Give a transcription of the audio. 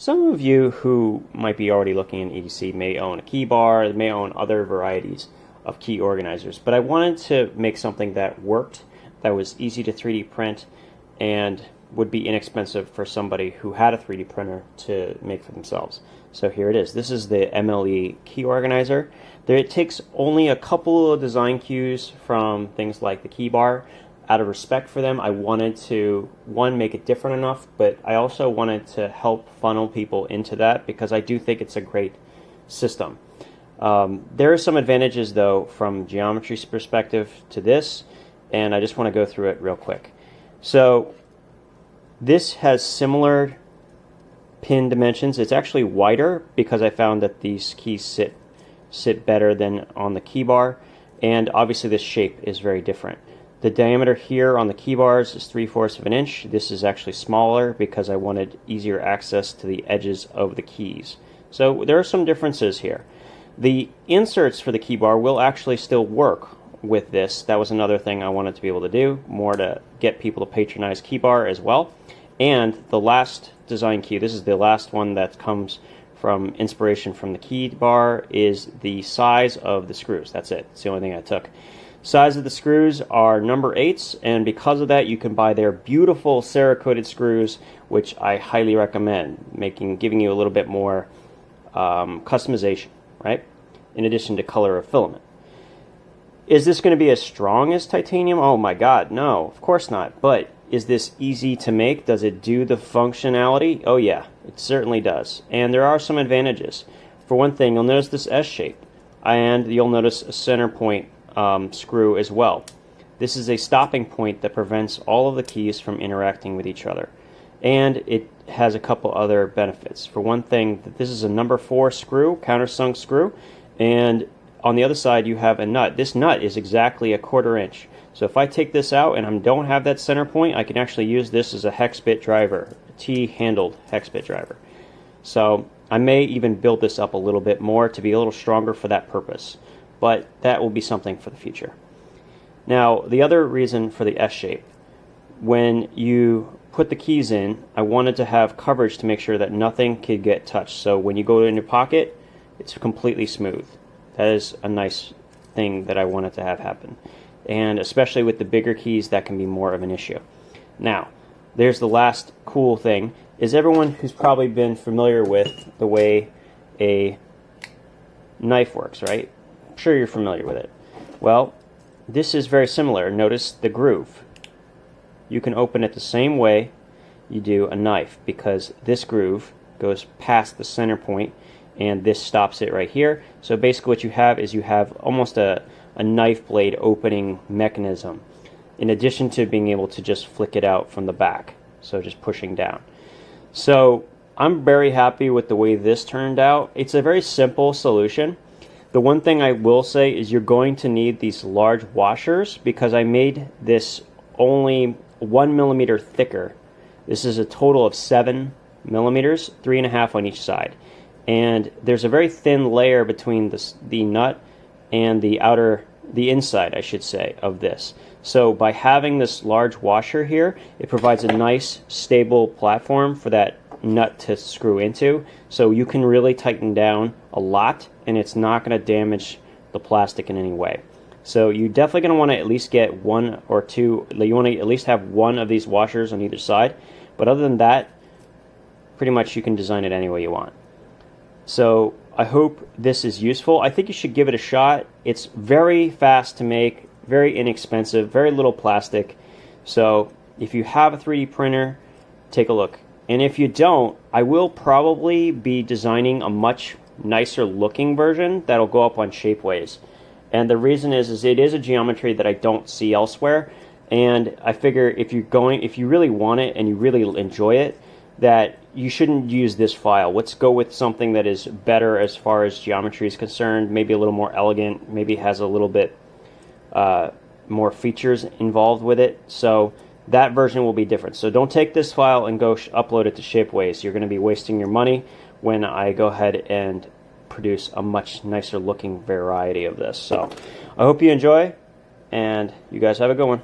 Some of you who might be already looking in EDC may own a key bar, may own other varieties of key organizers, but I wanted to make something that worked, that was easy to 3D print, and would be inexpensive for somebody who had a 3D printer to make for themselves. So here it is. This is the MLE key organizer. It takes only a couple of design cues from things like the key bar. Out of respect for them, I wanted to, one, make it different enough, but I also wanted to help funnel people into that because I do think it's a great system. There are some advantages, though, from geometry's perspective to this, and I just want to go through it real quick. So this has similar pin dimensions. It's actually wider because I found that these keys sit better than on the key bar, and obviously this shape is very different. The diameter here on the key bars is 3/4 of an inch. This is actually smaller because I wanted easier access to the edges of the keys. So there are some differences here. The inserts for the key bar will actually still work with this. That was another thing I wanted to be able to do, more to get people to patronize key bar as well. And the last design cue, this is the last one that comes from inspiration from the key bar, is the size of the screws. That's it. It's the only thing I took. Size of the screws are number 8s, and because of that you can buy their beautiful Cerakoted screws, which I highly recommend, giving you a little bit more customization, right? In addition to color of filament. Is this going to be as strong as titanium? Oh my god, no, of course not. But is this easy to make? Does it do the functionality? Oh yeah, it certainly does. And there are some advantages. For one thing, you'll notice this S shape, and you'll notice a center point screw as well. This is a stopping point that prevents all of the keys from interacting with each other. And it has a couple other benefits. For one thing, this is a number 4 screw, countersunk screw, and on the other side you have a nut. This nut is exactly 1/4 inch. So if I take this out and I don't have that center point, I can actually use this as a hex bit driver, a T-handled hex bit driver. So I may even build this up a little bit more to be a little stronger for that purpose. But that will be something for the future. Now, the other reason for the S shape, when you put the keys in, I wanted to have coverage to make sure that nothing could get touched. So when you go in your pocket, it's completely smooth. That is a nice thing that I wanted to have happen. And especially with the bigger keys, that can be more of an issue. Now, there's the last cool thing, is everyone who's probably been familiar with the way a knife works, right? I'm sure you're familiar with it. Well, this is very similar. Notice the groove. You can open it the same way you do a knife because this groove goes past the center point and this stops it right here. So basically what you have is you have almost a knife blade opening mechanism in addition to being able to just flick it out from the back. So just pushing down. So I'm very happy with the way this turned out. It's a very simple solution. The one thing I will say is you're going to need these large washers because I made this only 1 millimeter thicker. This is a total of 7 millimeters, 3.5 on each side. And there's a very thin layer between the nut and the inside, I should say, of this. So by having this large washer here, it provides a nice stable platform for that nut to screw into, so you can really tighten down a lot and it's not going to damage the plastic in any way. So you're definitely going to want to at least get 1 or 2, you want to at least have 1 of these washers on either side, but other than that, pretty much you can design it any way you want. So I hope this is useful. I think you should give it a shot. It's very fast to make, very inexpensive, very little plastic. So if you have a 3D printer, take a look. And if you don't, I will probably be designing a much nicer looking version that'll go up on Shapeways. And the reason is it is a geometry that I don't see elsewhere. And I figure if you really want it and you really enjoy it, that you shouldn't use this file. Let's go with something that is better as far as geometry is concerned, maybe a little more elegant, maybe has a little bit more features involved with it. So that version will be different. So don't take this file and go upload it to Shapeways. You're going to be wasting your money when I go ahead and produce a much nicer looking variety of this. So I hope you enjoy, and you guys have a good one.